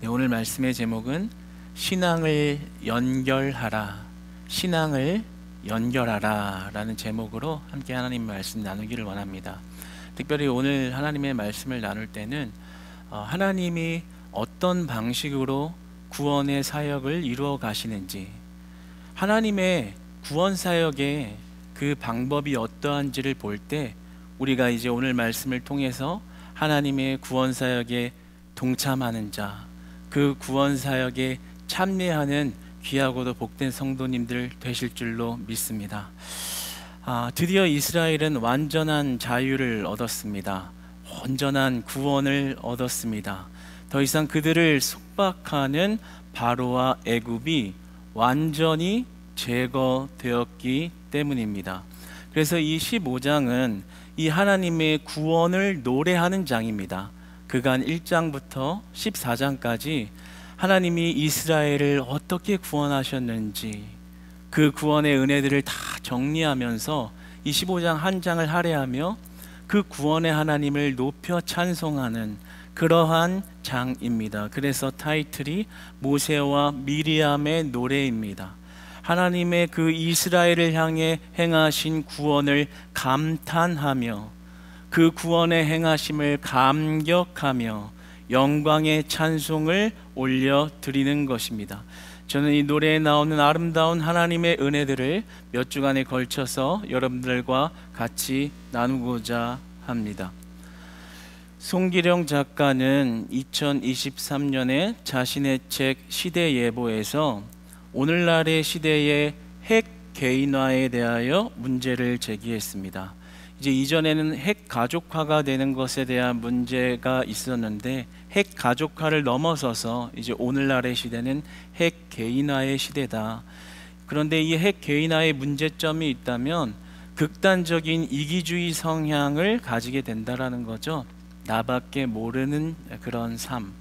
네, 오늘 말씀의 제목은 신앙을 연결하라, 신앙을 연결하라 라는 제목으로 함께 하나님 말씀 나누기를 원합니다. 특별히 오늘 하나님의 말씀을 나눌 때는 하나님이 어떤 방식으로 구원의 사역을 이루어 가시는지, 하나님의 구원 사역의 그 방법이 어떠한지를 볼 때 우리가 이제 오늘 말씀을 통해서 하나님의 구원 사역에 동참하는 자, 그 구원 사역에 참여하는 귀하고도 복된 성도님들 되실 줄로 믿습니다. 드디어 이스라엘은 완전한 자유를 얻었습니다. 온전한 구원을 얻었습니다. 더 이상 그들을 속박하는 바로와 애굽이 완전히 제거되었기 때문입니다. 그래서 이 15장은 이 하나님의 구원을 노래하는 장입니다. 그간 1장부터 14장까지 하나님이 이스라엘을 어떻게 구원하셨는지 그 구원의 은혜들을 다 정리하면서 이 15장 한 장을 할애하며 그 구원의 하나님을 높여 찬송하는 그러한 장입니다. 그래서 타이틀이 모세와 미리암의 노래입니다. 하나님의 그 이스라엘을 향해 행하신 구원을 감탄하며 그 구원의 행하심을 감격하며 영광의 찬송을 올려드리는 것입니다. 저는 이 노래에 나오는 아름다운 하나님의 은혜들을 몇 주간에 걸쳐서 여러분들과 같이 나누고자 합니다. 송기령 작가는 2023년에 자신의 책 시대예보에서 오늘날의 시대의 핵 개인화에 대하여 문제를 제기했습니다. 이제 이전에는 핵 가족화가 되는 것에 대한 문제가 있었는데 핵 가족화를 넘어서서 이제 오늘날의 시대는 핵 개인화의 시대다. 그런데 이 핵 개인화의 문제점이 있다면 극단적인 이기주의 성향을 가지게 된다라는 거죠. 나밖에 모르는 그런 삶.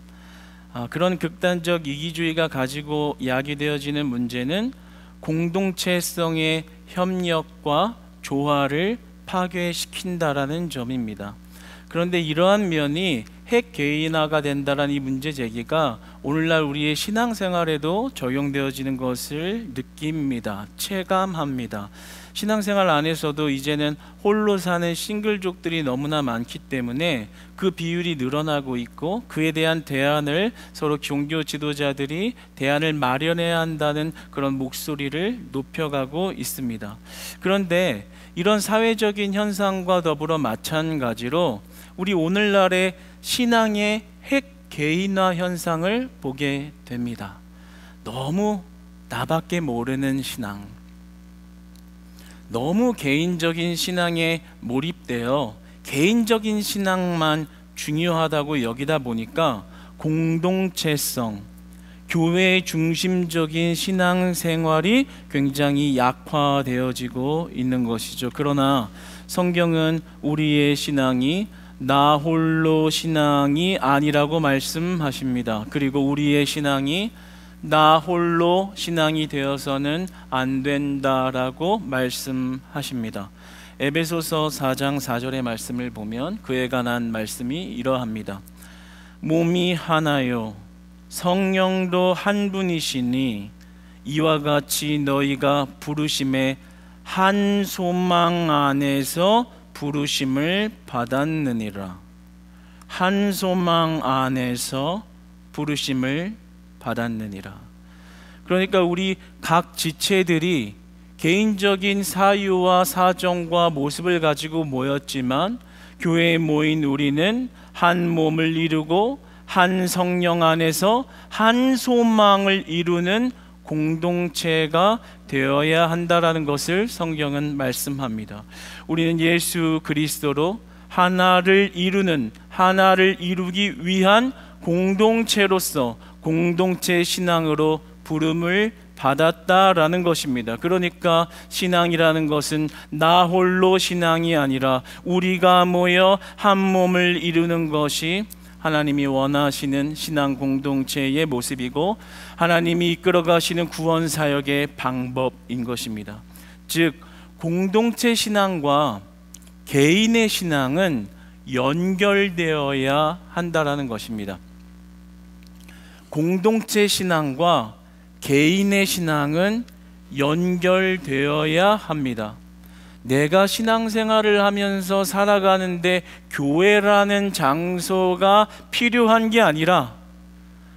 그런 극단적 이기주의가 가지고 야기되어지는 문제는 공동체성의 협력과 조화를 파괴시킨다라는 점입니다. 그런데 이러한 면이 핵 개인화가 된다라는 이 문제 제기가 오늘날 우리의 신앙생활에도 적용되어지는 것을 느낍니다. 체감합니다. 신앙생활 안에서도 이제는 홀로 사는 싱글족들이 너무나 많기 때문에 그 비율이 늘어나고 있고 그에 대한 대안을 서로 종교 지도자들이 대안을 마련해야 한다는 그런 목소리를 높여가고 있습니다. 그런데 이런 사회적인 현상과 더불어 마찬가지로 우리 오늘날의 신앙의 핵 개인화 현상을 보게 됩니다. 너무 나밖에 모르는 신앙, 너무 개인적인 신앙에 몰입되어 개인적인 신앙만 중요하다고 여기다 보니까 공동체성, 교회 중심적인 신앙생활이 굉장히 약화되어지고 있는 것이죠. 그러나 성경은 우리의 신앙이 나 홀로 신앙이 아니라고 말씀하십니다. 그리고 우리의 신앙이 나 홀로 신앙이 되어서는 안 된다라고 말씀하십니다. 에베소서 4장 4절의 말씀을 보면 그에 관한 말씀이 이러합니다. 몸이 하나요 성령도 한 분이시니 이와 같이 너희가 부르심의 한 소망 안에서 부르심을 받았느니라. 한 소망 안에서 부르심을 받았느니라. 그러니까 우리 각 지체들이 개인적인 사유와 사정과 모습을 가지고 모였지만 교회에 모인 우리는 한 몸을 이루고 한 성령 안에서 한 소망을 이루는 공동체가 되어야 한다라는 것을 성경은 말씀합니다. 우리는 예수 그리스도로 하나를 이루기 위한 공동체로서 공동체 신앙으로 부름을 받았다라는 것입니다. 그러니까 신앙이라는 것은 나 홀로 신앙이 아니라 우리가 모여 한 몸을 이루는 것이 하나님이 원하시는 신앙 공동체의 모습이고 하나님이 이끌어 가시는 구원 사역의 방법인 것입니다. 즉 공동체 신앙과 개인의 신앙은 연결되어야 한다라는 것입니다. 공동체 신앙과 개인의 신앙은 연결되어야 합니다. 내가 신앙생활을 하면서 살아가는데 교회라는 장소가 필요한 게 아니라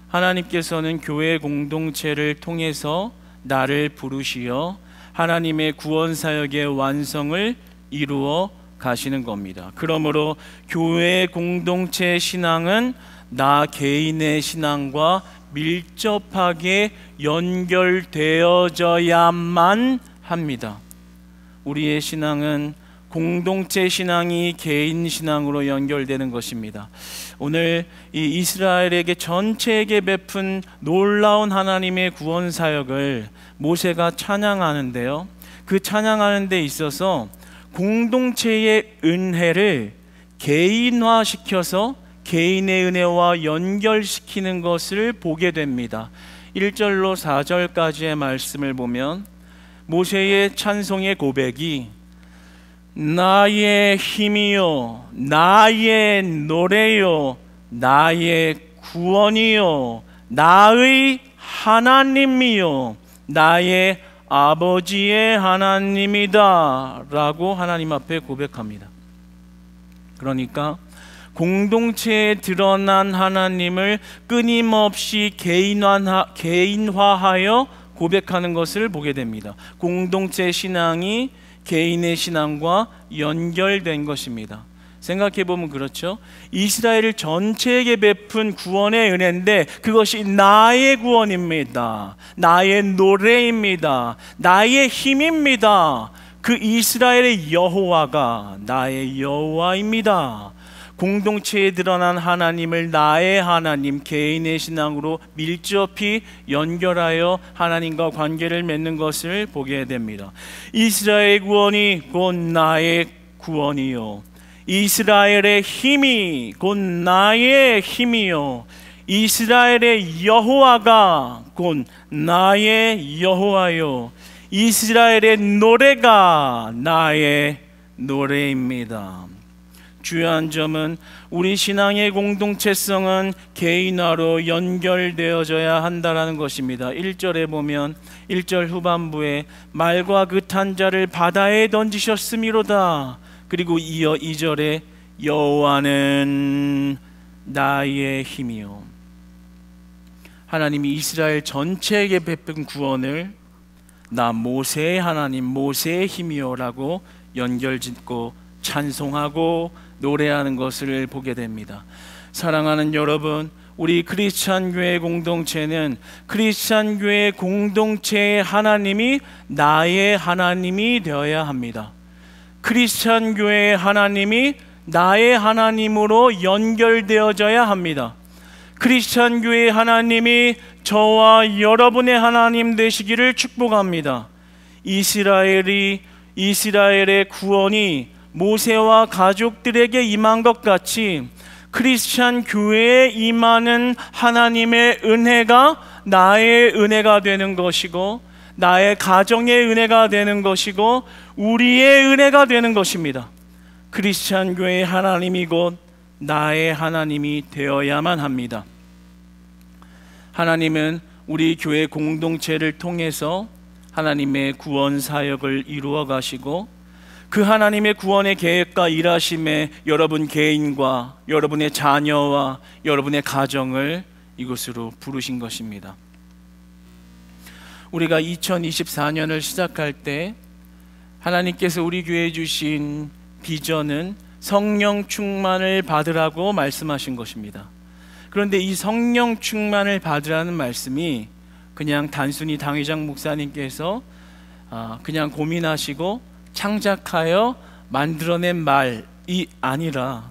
하나님께서는 교회 공동체를 통해서 나를 부르시어 하나님의 구원 사역의 완성을 이루어 가시는 겁니다. 그러므로 교회 공동체 신앙은 나 개인의 신앙과 밀접하게 연결되어져야만 합니다. 우리의 신앙은 공동체 신앙이 개인 신앙으로 연결되는 것입니다. 오늘 이 이스라엘에게 전체에게 베푼 놀라운 하나님의 구원 사역을 모세가 찬양하는데요. 그 찬양하는 데 있어서 공동체의 은혜를 개인화시켜서 개인의 은혜와 연결시키는 것을 보게 됩니다. 1절로 4절까지의 말씀을 보면 모세의 찬송의 고백이 나의 힘이요 나의 노래요 나의 구원이요 나의 하나님이요 나의 아버지의 하나님이다 라고 하나님 앞에 고백합니다. 그러니까 공동체에 드러난 하나님을 끊임없이 개인화하여 고백하는 것을 보게 됩니다. 공동체 신앙이 개인의 신앙과 연결된 것입니다. 생각해보면 그렇죠. 이스라엘 전체에게 베푼 구원의 은혜인데 그것이 나의 구원입니다. 나의 노래입니다. 나의 힘입니다. 그 이스라엘의 여호와가 나의 여호와입니다. 공동체에 드러난 하나님을 나의 하나님, 개인의 신앙으로 밀접히 연결하여 하나님과 관계를 맺는 것을 보게 됩니다. 이스라엘의 구원이 곧 나의 구원이요 이스라엘의 힘이 곧 나의 힘이요 이스라엘의 여호와가 곧 나의 여호와요 이스라엘의 노래가 나의 노래입니다. 중요한 점은 우리 신앙의 공동체성은 개인화로 연결되어져야 한다는 것입니다. 1절에 보면 1절 후반부에 말과 그 탄 자를 바다에 던지셨음이로다. 그리고 이어 2절에 여호와는 나의 힘이요. 하나님이 이스라엘 전체에게 베푼 구원을 나 모세의 하나님 모세의 힘이요 라고 연결짓고 찬송하고 노래하는 것을 보게 됩니다. 사랑하는 여러분, 우리 크리스찬 교회 공동체는 크리스찬 교회 공동체의 하나님이 나의 하나님이 되어야 합니다. 크리스찬 교회의 하나님이 나의 하나님으로 연결되어져야 합니다. 크리스찬 교회의 하나님이 저와 여러분의 하나님 되시기를 축복합니다. 이스라엘의 구원이 모세와 가족들에게 임한 것 같이 크리스찬 교회에 임하는 하나님의 은혜가 나의 은혜가 되는 것이고 나의 가정의 은혜가 되는 것이고 우리의 은혜가 되는 것입니다. 크리스찬 교회의 하나님이 곧 나의 하나님이 되어야만 합니다. 하나님은 우리 교회 공동체를 통해서 하나님의 구원 사역을 이루어 가시고 그 하나님의 구원의 계획과 일하심에 여러분 개인과 여러분의 자녀와 여러분의 가정을 이곳으로 부르신 것입니다. 우리가 2024년을 시작할 때 하나님께서 우리 교회에 주신 비전은 성령 충만을 받으라고 말씀하신 것입니다. 그런데 이 성령 충만을 받으라는 말씀이 그냥 단순히 당회장 목사님께서 그냥 고민하시고 창작하여 만들어낸 말이 아니라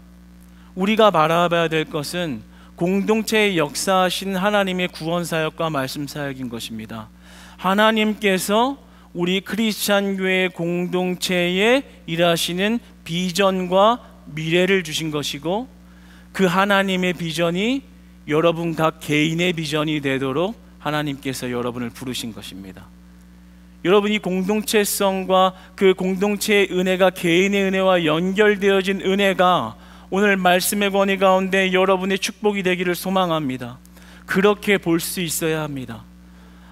우리가 바라봐야 될 것은 공동체에 역사하신 하나님의 구원 사역과 말씀 사역인 것입니다. 하나님께서 우리 크리스찬 교회 공동체에 일하시는 비전과 미래를 주신 것이고 그 하나님의 비전이 여러분 각 개인의 비전이 되도록 하나님께서 여러분을 부르신 것입니다. 여러분이 공동체성과 그 공동체의 은혜가 개인의 은혜와 연결되어진 은혜가 오늘 말씀의 권위 가운데 여러분의 축복이 되기를 소망합니다. 그렇게 볼 수 있어야 합니다.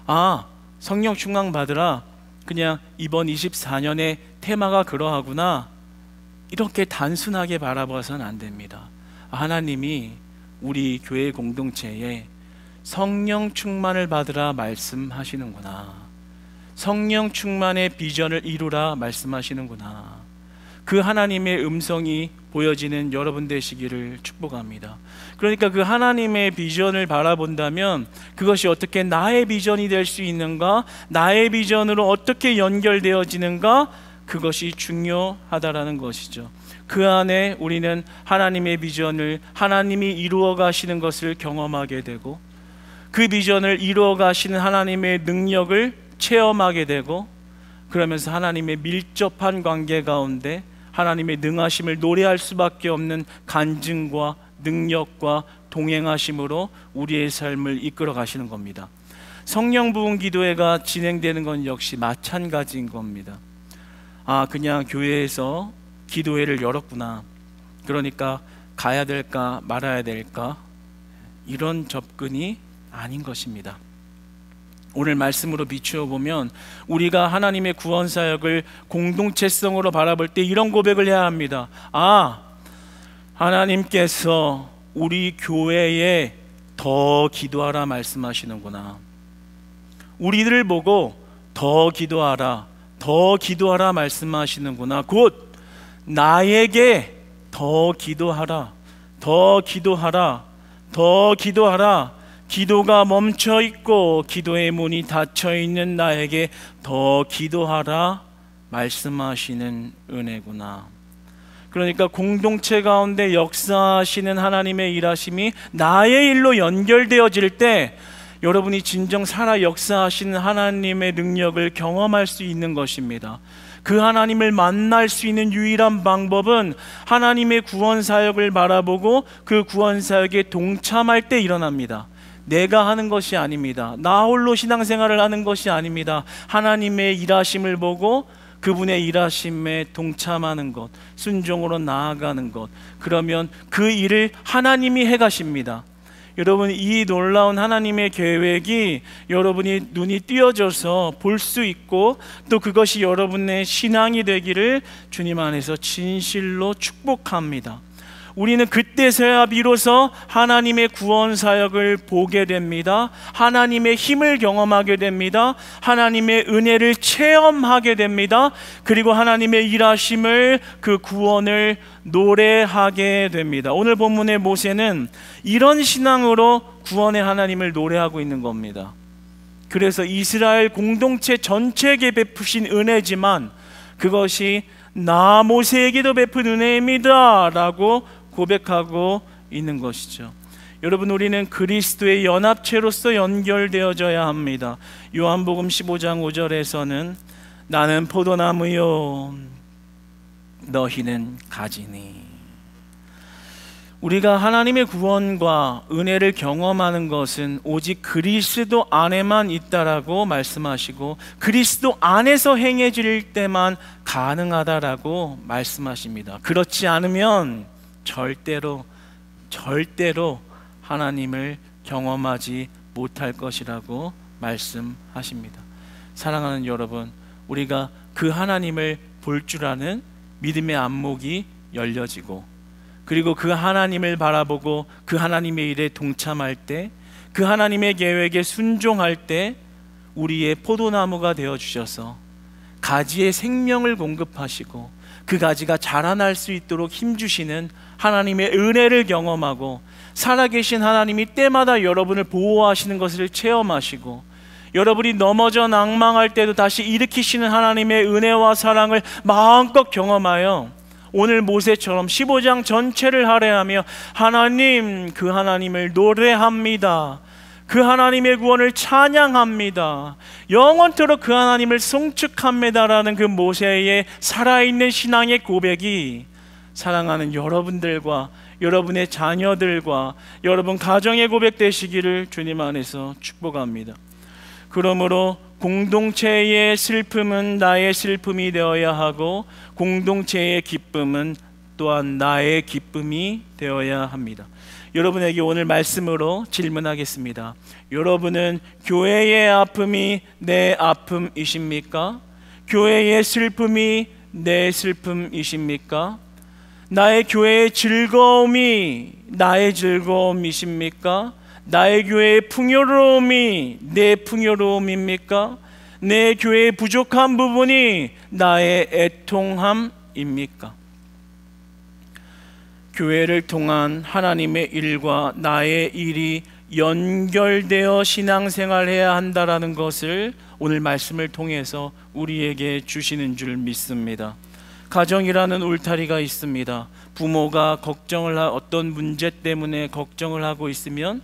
아, 성령 충만 받으라, 그냥 이번 24년의 테마가 그러하구나, 이렇게 단순하게 바라봐서는 안 됩니다. 하나님이 우리 교회 공동체에 성령 충만을 받으라 말씀하시는구나, 성령 충만의 비전을 이루라 말씀하시는구나, 그 하나님의 음성이 보여지는 여러분 되시기를 축복합니다. 그러니까 그 하나님의 비전을 바라본다면 그것이 어떻게 나의 비전이 될 수 있는가, 나의 비전으로 어떻게 연결되어지는가, 그것이 중요하다라는 것이죠. 그 안에 우리는 하나님의 비전을, 하나님이 이루어 가시는 것을 경험하게 되고, 그 비전을 이루어 가시는 하나님의 능력을 체험하게 되고, 그러면서 하나님의 밀접한 관계 가운데 하나님의 능하심을 노래할 수밖에 없는 간증과 능력과 동행하심으로 우리의 삶을 이끌어 가시는 겁니다. 성령 부은 기도회가 진행되는 건 역시 마찬가지인 겁니다. 아, 그냥 교회에서 기도회를 열었구나, 그러니까 가야 될까 말아야 될까, 이런 접근이 아닌 것입니다. 오늘 말씀으로 비추어 보면 우리가 하나님의 구원 사역을 공동체성으로 바라볼 때 이런 고백을 해야 합니다. 아, 하나님께서 우리 교회에 더 기도하라 말씀하시는구나. 우리들을 보고 더 기도하라, 더 기도하라 말씀하시는구나. 곧 나에게 더 기도하라, 더 기도하라, 더 기도하라. 기도가 멈춰 있고 기도의 문이 닫혀 있는 나에게 더 기도하라 말씀하시는 은혜구나. 그러니까 공동체 가운데 역사하시는 하나님의 일하심이 나의 일로 연결되어질 때 여러분이 진정 살아 역사하시는 하나님의 능력을 경험할 수 있는 것입니다. 그 하나님을 만날 수 있는 유일한 방법은 하나님의 구원 사역을 바라보고 그 구원 사역에 동참할 때 일어납니다. 내가 하는 것이 아닙니다. 나 홀로 신앙생활을 하는 것이 아닙니다. 하나님의 일하심을 보고 그분의 일하심에 동참하는 것, 순종으로 나아가는 것, 그러면 그 일을 하나님이 해가십니다. 여러분, 이 놀라운 하나님의 계획이 여러분이 눈이 띄어져서 볼 수 있고 또 그것이 여러분의 신앙이 되기를 주님 안에서 진실로 축복합니다. 우리는 그때서야 비로소 하나님의 구원 사역을 보게 됩니다. 하나님의 힘을 경험하게 됩니다. 하나님의 은혜를 체험하게 됩니다. 그리고 하나님의 일하심을, 그 구원을 노래하게 됩니다. 오늘 본문의 모세는 이런 신앙으로 구원의 하나님을 노래하고 있는 겁니다. 그래서 이스라엘 공동체 전체에게 베푸신 은혜지만 그것이 나 모세에게도 베푼 은혜입니다 라고 고백하고 있는 것이죠. 여러분, 우리는 그리스도의 연합체로서 연결되어져야 합니다. 요한복음 15장 5절에서는 나는 포도나무요 너희는 가지니. 우리가 하나님의 구원과 은혜를 경험하는 것은 오직 그리스도 안에만 있다라고 말씀하시고 그리스도 안에서 행해질 때만 가능하다라고 말씀하십니다. 그렇지 않으면 절대로 하나님을 경험하지 못할 것이라고 말씀하십니다. 사랑하는 여러분, 우리가 그 하나님을 볼 줄 아는 믿음의 안목이 열려지고 그리고 그 하나님을 바라보고 그 하나님의 일에 동참할 때, 그 하나님의 계획에 순종할 때 우리의 포도나무가 되어주셔서 가지의 생명을 공급하시고 그 가지가 자라날 수 있도록 힘주시는 하나님의 은혜를 경험하고 살아계신 하나님이 때마다 여러분을 보호하시는 것을 체험하시고 여러분이 넘어져 낭망할 때도 다시 일으키시는 하나님의 은혜와 사랑을 마음껏 경험하여 오늘 모세처럼 15장 전체를 할애하며 하나님, 그 하나님을 노래합니다. 그 하나님의 구원을 찬양합니다. 영원토록 그 하나님을 송축합니다라는 그 모세의 살아있는 신앙의 고백이 사랑하는 여러분들과 여러분의 자녀들과 여러분 가정의 고백 되시기를 주님 안에서 축복합니다. 그러므로 공동체의 슬픔은 나의 슬픔이 되어야 하고 공동체의 기쁨은 또한 나의 기쁨이 되어야 합니다. 여러분에게 오늘 말씀으로 질문하겠습니다. 여러분은 교회의 아픔이 내 아픔이십니까? 교회의 슬픔이 내 슬픔이십니까? 나의 교회의 즐거움이 나의 즐거움이십니까? 나의 교회의 풍요로움이 내 풍요로움입니까? 내 교회의 부족한 부분이 나의 애통함입니까? 교회를 통한 하나님의 일과 나의 일이 연결되어 신앙생활해야 한다라는 것을 오늘 말씀을 통해서 우리에게 주시는 줄 믿습니다. 가정이라는 울타리가 있습니다. 부모가 어떤 문제 때문에 걱정을 하고 있으면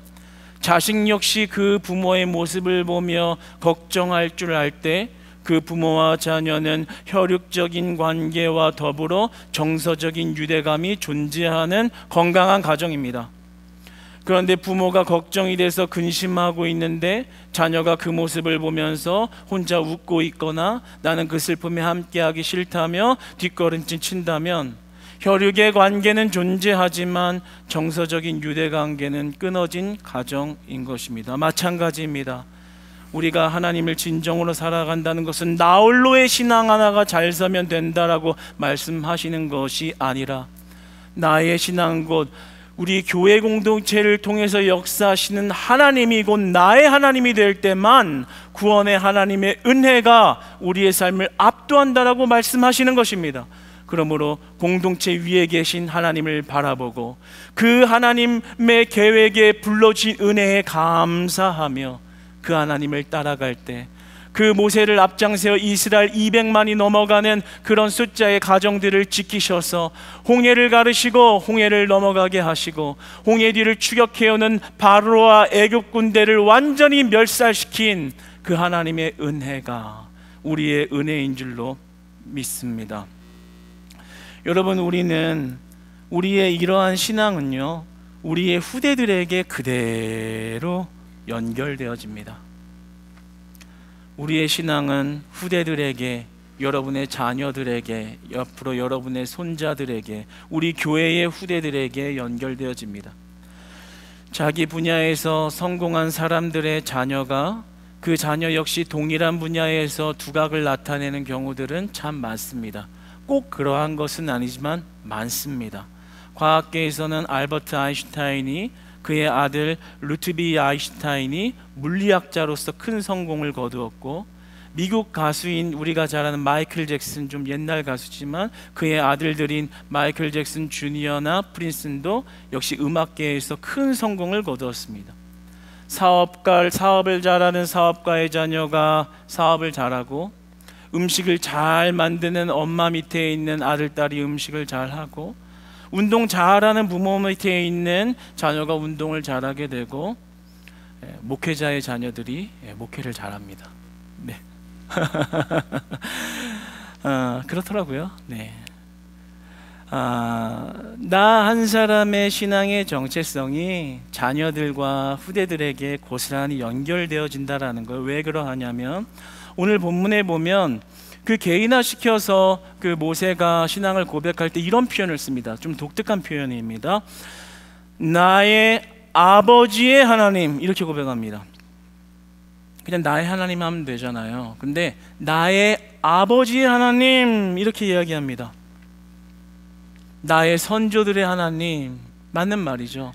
자식 역시 그 부모의 모습을 보며 걱정할 줄 알 때 그 부모와 자녀는 혈육적인 관계와 더불어 정서적인 유대감이 존재하는 건강한 가정입니다. 그런데 부모가 걱정이 돼서 근심하고 있는데 자녀가 그 모습을 보면서 혼자 웃고 있거나 나는 그 슬픔에 함께하기 싫다며 뒷걸음질 친다면 혈육의 관계는 존재하지만 정서적인 유대관계는 끊어진 가정인 것입니다. 마찬가지입니다. 우리가 하나님을 진정으로 살아간다는 것은 나 홀로의 신앙 하나가 잘 서면 된다라고 말씀하시는 것이 아니라 나의 신앙 곧 우리 교회 공동체를 통해서 역사하시는 하나님이 곧 나의 하나님이 될 때만 구원의 하나님의 은혜가 우리의 삶을 압도한다라고 말씀하시는 것입니다. 그러므로 공동체 위에 계신 하나님을 바라보고 그 하나님의 계획에 불러진 은혜에 감사하며 그 하나님을 따라갈 때 그 모세를 앞장세워 이스라엘 200만이 넘어가는 그런 숫자의 가정들을 지키셔서 홍해를 가르시고 홍해를 넘어가게 하시고 홍해 뒤를 추격해오는 바로와 애굽 군대를 완전히 멸살시킨 그 하나님의 은혜가 우리의 은혜인 줄로 믿습니다. 여러분, 우리의 이러한 신앙은요, 우리의 후대들에게 그대로 연결되어집니다. 우리의 신앙은 후대들에게, 여러분의 자녀들에게, 옆으로 여러분의 손자들에게, 우리 교회의 후대들에게 연결되어집니다. 자기 분야에서 성공한 사람들의 자녀가 그 자녀 역시 동일한 분야에서 두각을 나타내는 경우들은 참 많습니다. 꼭 그러한 것은 아니지만 많습니다. 과학계에서는 알버트 아인슈타인이 그의 아들 루트비 아인슈타인이 물리학자로서 큰 성공을 거두었고, 미국 가수인 우리가 잘 아는 마이클 잭슨, 좀 옛날 가수지만 그의 아들들인 마이클 잭슨 주니어나 프린슨도 역시 음악계에서 큰 성공을 거두었습니다. 사업을 잘하는 사업가의 자녀가 사업을 잘하고, 음식을 잘 만드는 엄마 밑에 있는 아들, 딸이 음식을 잘하고, 운동 잘하는 부모 밑에 있는 자녀가 운동을 잘하게 되고, 목회자의 자녀들이 목회를 잘합니다. 네. 그렇더라고요. 네. 나 한 사람의 신앙의 정체성이 자녀들과 후대들에게 고스란히 연결되어진다라는 걸 왜 그러하냐면, 오늘 본문에 보면 그 개인화시켜서 그 모세가 신앙을 고백할 때 이런 표현을 씁니다. 좀 독특한 표현입니다. 나의 아버지의 하나님, 이렇게 고백합니다. 그냥 나의 하나님 하면 되잖아요. 근데 나의 아버지의 하나님, 이렇게 이야기합니다. 나의 선조들의 하나님, 맞는 말이죠.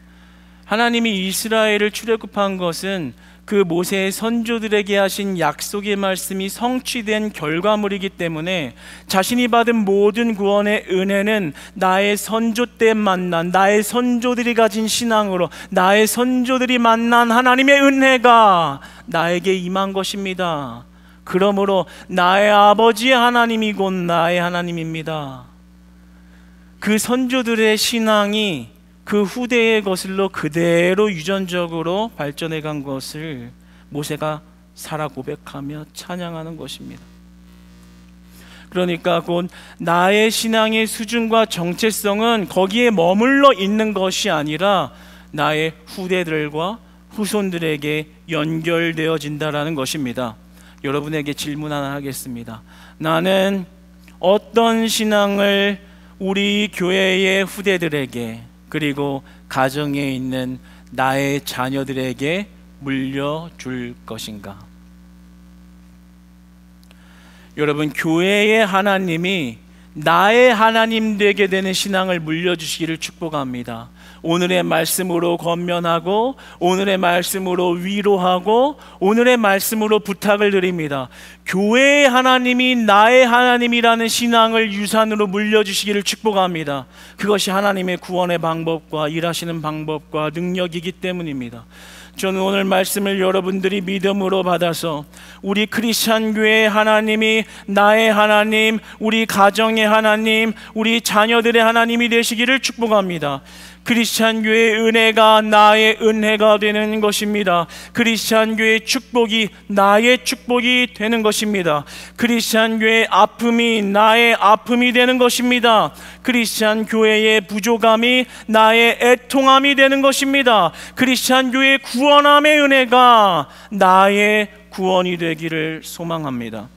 하나님이 이스라엘을 출애굽한 것은 그 모세의 선조들에게 하신 약속의 말씀이 성취된 결과물이기 때문에 자신이 받은 모든 구원의 은혜는 나의 선조 때 만난, 나의 선조들이 가진 신앙으로 나의 선조들이 만난 하나님의 은혜가 나에게 임한 것입니다. 그러므로 나의 아버지의 하나님이 곧 나의 하나님입니다. 그 선조들의 신앙이 그 후대의 것을로 그대로 유전적으로 발전해 간 것을 모세가 살아 고백하며 찬양하는 것입니다. 그러니까 곧 나의 신앙의 수준과 정체성은 거기에 머물러 있는 것이 아니라 나의 후대들과 후손들에게 연결되어진다라는 것입니다. 여러분에게 질문 하나 하겠습니다. 나는 어떤 신앙을 우리 교회의 후대들에게, 그리고 가정에 있는 나의 자녀들에게 물려줄 것인가? 여러분, 교회의 하나님이 나의 하나님 되게 되는 신앙을 물려주시기를 축복합니다. 오늘의 말씀으로 권면하고, 오늘의 말씀으로 위로하고, 오늘의 말씀으로 부탁을 드립니다. 교회의 하나님이 나의 하나님이라는 신앙을 유산으로 물려주시기를 축복합니다. 그것이 하나님의 구원의 방법과 일하시는 방법과 능력이기 때문입니다. 저는 오늘 말씀을 여러분들이 믿음으로 받아서 우리 크리스찬 교회의 하나님이 나의 하나님, 우리 가정의 하나님, 우리 자녀들의 하나님이 되시기를 축복합니다. 크리스찬 교회의 은혜가 나의 은혜가 되는 것입니다. 크리스찬 교회의 축복이 나의 축복이 되는 것입니다. 크리스찬 교회의 아픔이 나의 아픔이 되는 것입니다. 크리스찬 교회의 부족함이 나의 애통함이 되는 것입니다. 크리스찬 교회의 구원함의 은혜가 나의 구원이 되기를 소망합니다.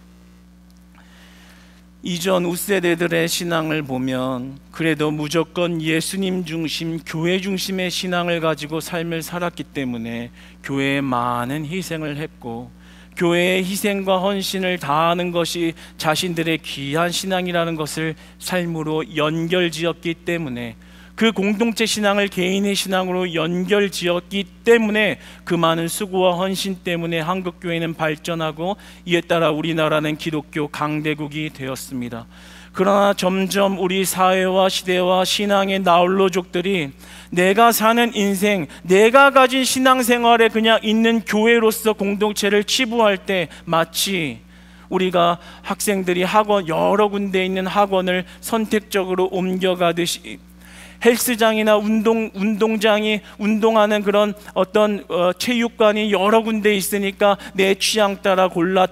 이전 우세대들의 신앙을 보면 그래도 무조건 예수님 중심, 교회 중심의 신앙을 가지고 삶을 살았기 때문에 교회에 많은 희생을 했고, 교회의 희생과 헌신을 다하는 것이 자신들의 귀한 신앙이라는 것을 삶으로 연결지었기 때문에, 그 공동체 신앙을 개인의 신앙으로 연결지었기 때문에 그 많은 수고와 헌신 때문에 한국교회는 발전하고, 이에 따라 우리나라는 기독교 강대국이 되었습니다. 그러나 점점 우리 사회와 시대와 신앙의 나홀로족들이 내가 사는 인생, 내가 가진 신앙생활에 그냥 있는 교회로서 공동체를 치부할 때 마치 우리가 학생들이 학원, 여러 군데 있는 학원을 선택적으로 옮겨가듯이 헬스장이나 운동장이 운동하는 그런 어떤 체육관이 여러 군데 있으니까 내 취향 따라 골라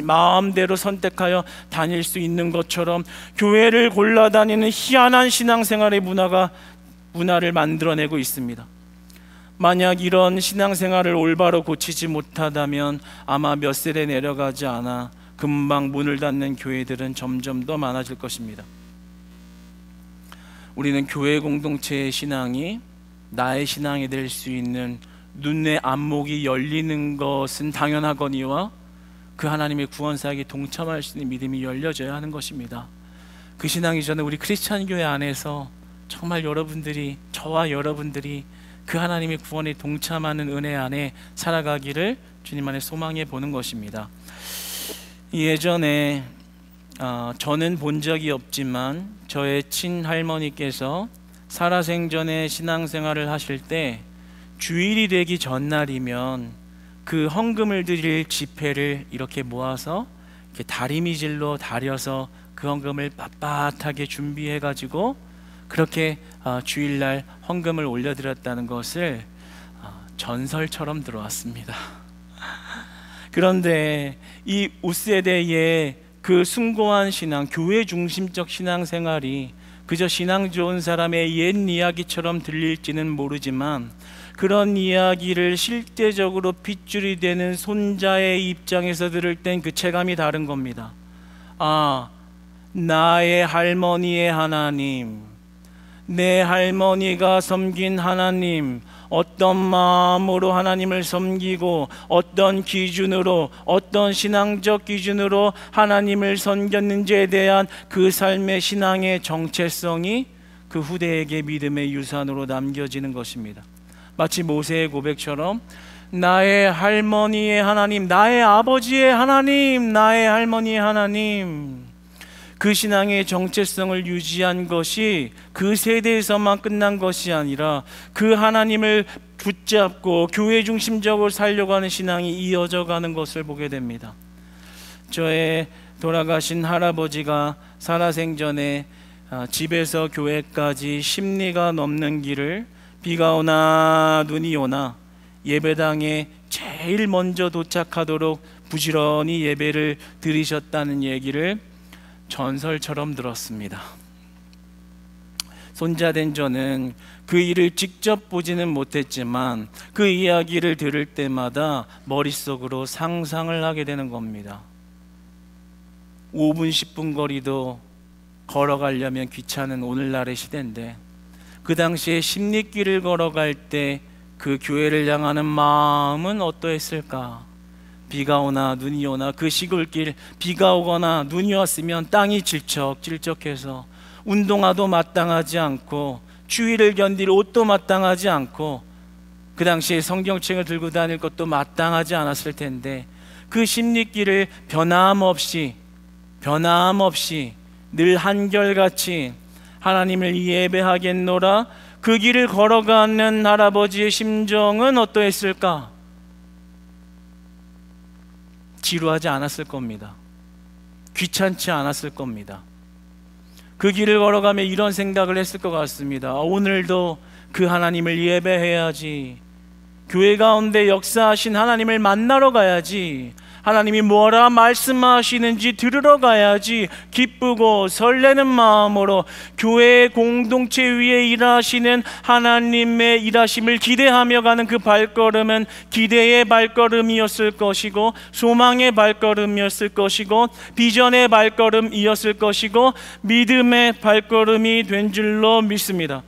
마음대로 선택하여 다닐 수 있는 것처럼 교회를 골라 다니는 희한한 신앙생활의 문화를 만들어내고 있습니다. 만약 이런 신앙생활을 올바로 고치지 못하다면 아마 몇 세대 내려가지 않아 금방 문을 닫는 교회들은 점점 더 많아질 것입니다. 우리는 교회 공동체의 신앙이 나의 신앙이 될 수 있는 눈의 안목이 열리는 것은 당연하거니와 그 하나님의 구원사역에 동참할 수 있는 믿음이 열려져야 하는 것입니다. 그 신앙이 저는 우리 크리스찬 교회 안에서 정말 여러분들이, 저와 여러분들이 그 하나님의 구원에 동참하는 은혜 안에 살아가기를 주님 안에 소망해 보는 것입니다. 예전에 저는 본 적이 없지만 저의 친할머니께서 살아생전에 신앙생활을 하실 때 주일이 되기 전날이면 그 헌금을 드릴 지폐를 이렇게 모아서 이렇게 다리미질로 다려서 그 헌금을 빳빳하게 준비해 가지고 그렇게 주일날 헌금을 올려드렸다는 것을 전설처럼 들어왔습니다. 그런데 이 우세대의 그 숭고한 신앙, 교회 중심적 신앙생활이 그저 신앙 좋은 사람의 옛 이야기처럼 들릴지는 모르지만 그런 이야기를 실제적으로 핏줄이 되는 손자의 입장에서 들을 땐 그 체감이 다른 겁니다. 나의 할머니의 하나님, 내 할머니가 섬긴 하나님, 어떤 마음으로 하나님을 섬기고 어떤 기준으로, 어떤 신앙적 기준으로 하나님을 섬겼는지에 대한 그 삶의 신앙의 정체성이 그 후대에게 믿음의 유산으로 남겨지는 것입니다. 마치 모세의 고백처럼 나의 할머니의 하나님, 나의 아버지의 하나님, 나의 할머니의 하나님, 그 신앙의 정체성을 유지한 것이 그 세대에서만 끝난 것이 아니라 그 하나님을 붙잡고 교회 중심적으로 살려고 하는 신앙이 이어져 가는 것을 보게 됩니다. 저의 돌아가신 할아버지가 살아생전에 집에서 교회까지 10리가 넘는 길을 비가 오나 눈이 오나 예배당에 제일 먼저 도착하도록 부지런히 예배를 드리셨다는 얘기를 전설처럼 들었습니다. 손자된 저는 그 일을 직접 보지는 못했지만 그 이야기를 들을 때마다 머릿속으로 상상을 하게 되는 겁니다. 5분 10분 거리도 걸어가려면 귀찮은 오늘날의 시대인데 그 당시에 십리길을 걸어갈 때 그 교회를 향하는 마음은 어떠했을까? 비가 오나 눈이 오나 그 시골길, 비가 오거나 눈이 왔으면 땅이 질척질척해서 운동화도 마땅하지 않고 추위를 견딜 옷도 마땅하지 않고 그 당시에 성경책을 들고 다닐 것도 마땅하지 않았을 텐데 그 십리길을 변함없이 늘 한결같이 하나님을 예배하겠노라 그 길을 걸어가는 할아버지의 심정은 어떠했을까? 지루하지 않았을 겁니다. 귀찮지 않았을 겁니다. 그 길을 걸어가며 이런 생각을 했을 것 같습니다. 오늘도 그 하나님을 예배해야지. 교회 가운데 역사하신 하나님을 만나러 가야지. 하나님이 뭐라 말씀하시는지 들으러 가야지. 기쁘고 설레는 마음으로 교회의 공동체 위에 일하시는 하나님의 일하심을 기대하며 가는 그 발걸음은 기대의 발걸음이었을 것이고 소망의 발걸음이었을 것이고 비전의 발걸음이었을 것이고 믿음의 발걸음이 된 줄로 믿습니다.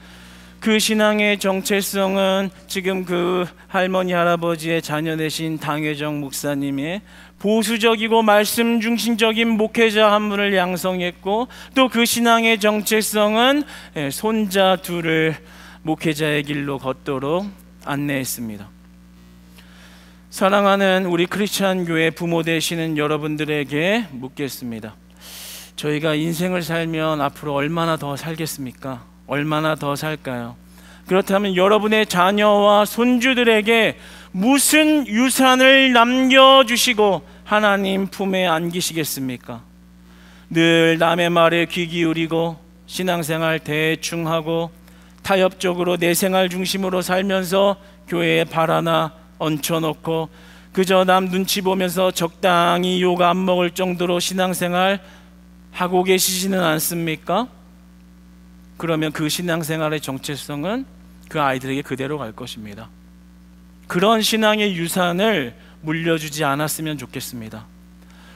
그 신앙의 정체성은 지금 그 할머니 할아버지의 자녀 되신 당회정 목사님의 보수적이고 말씀 중심적인 목회자 한 분을 양성했고 또 그 신앙의 정체성은 손자 둘을 목회자의 길로 걷도록 안내했습니다. 사랑하는 우리 크리스찬 교회 부모 되시는 여러분들에게 묻겠습니다. 저희가 인생을 살면 앞으로 얼마나 더 살겠습니까? 얼마나 더 살까요? 그렇다면 여러분의 자녀와 손주들에게 무슨 유산을 남겨주시고 하나님 품에 안기시겠습니까? 늘 남의 말에 귀 기울이고 신앙생활 대충 하고 타협적으로 내 생활 중심으로 살면서 교회에 발 하나 얹혀놓고 그저 남 눈치 보면서 적당히 욕 안 먹을 정도로 신앙생활 하고 계시지는 않습니까? 그러면 그 신앙생활의 정체성은 그 아이들에게 그대로 갈 것입니다. 그런 신앙의 유산을 물려주지 않았으면 좋겠습니다.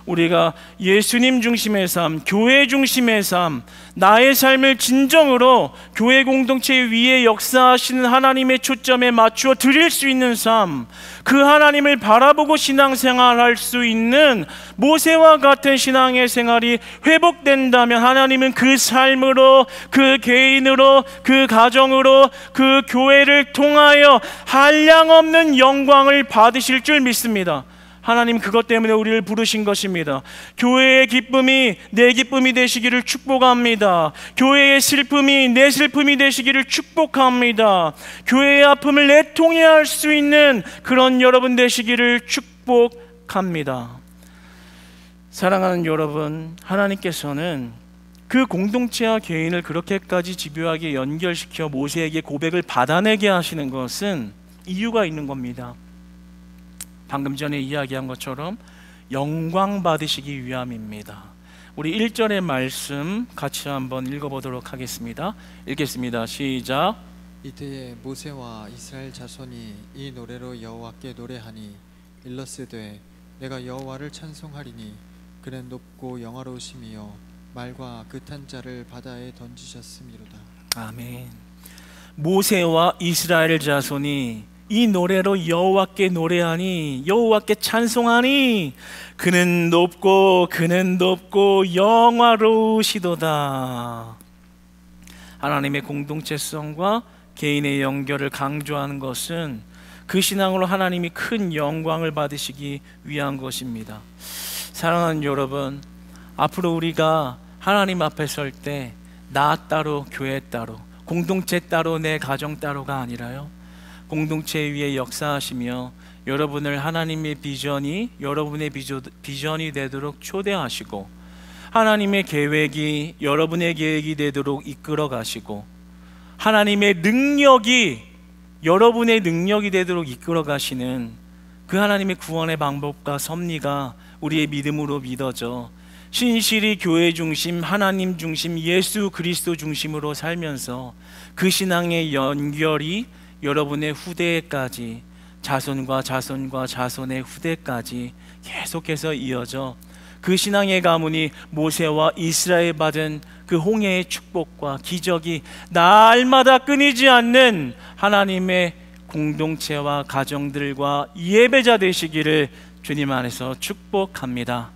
우리가 예수님 중심의 삶, 교회 중심의 삶, 나의 삶을 진정으로 교회 공동체 위에 역사하시는 하나님의 초점에 맞추어 드릴 수 있는 삶, 그 하나님을 바라보고 신앙생활할 수 있는 모세와 같은 신앙의 생활이 회복된다면 하나님은 그 삶으로, 그 개인으로, 그 가정으로, 그 교회를 통하여 한량없는 영광을 받으실 줄 믿습니다. 하나님 그것 때문에 우리를 부르신 것입니다. 교회의 기쁨이 내 기쁨이 되시기를 축복합니다. 교회의 슬픔이 내 슬픔이 되시기를 축복합니다. 교회의 아픔을 내통해할 수 있는 그런 여러분 되시기를 축복합니다. 사랑하는 여러분, 하나님께서는 그 공동체와 개인을 그렇게까지 집요하게 연결시켜 모세에게 고백을 받아내게 하시는 것은 이유가 있는 겁니다. 방금 전에 이야기한 것처럼 영광 받으시기 위함입니다. 우리 1절의 말씀 같이 한번 읽어보도록 하겠습니다. 읽겠습니다. 시작. 이때에 모세와 이스라엘 자손이 이 노래로 여호와께 노래하니 일러스되 내가 여호와를 찬송하리니 그는 높고 영화로우심이요 말과 그탄 자를 바다에 던지셨음이로다. 아멘. 모세와 이스라엘 자손이 이 노래로 여호와께 노래하니 여호와께 찬송하니 그는 높고 영화로우시도다. 하나님의 공동체성과 개인의 연결을 강조하는 것은 그 신앙으로 하나님이 큰 영광을 받으시기 위한 것입니다. 사랑하는 여러분, 앞으로 우리가 하나님 앞에 설 때 나 따로 교회 따로 공동체 따로 내 가정 따로가 아니라요, 공동체 위에 역사하시며 여러분을 하나님의 비전이 여러분의 비전이 되도록 초대하시고 하나님의 계획이 여러분의 계획이 되도록 이끌어 가시고 하나님의 능력이 여러분의 능력이 되도록 이끌어 가시는 그 하나님의 구원의 방법과 섭리가 우리의 믿음으로 믿어져 신실히 교회 중심, 하나님 중심, 예수 그리스도 중심으로 살면서 그 신앙의 연결이 여러분의 후대까지, 자손과 자손과 자손의 후대까지 계속해서 이어져 그 신앙의 가문이 모세와 이스라엘 받은 그 홍해의 축복과 기적이 날마다 끊이지 않는 하나님의 공동체와 가정들과 예배자 되시기를 주님 안에서 축복합니다.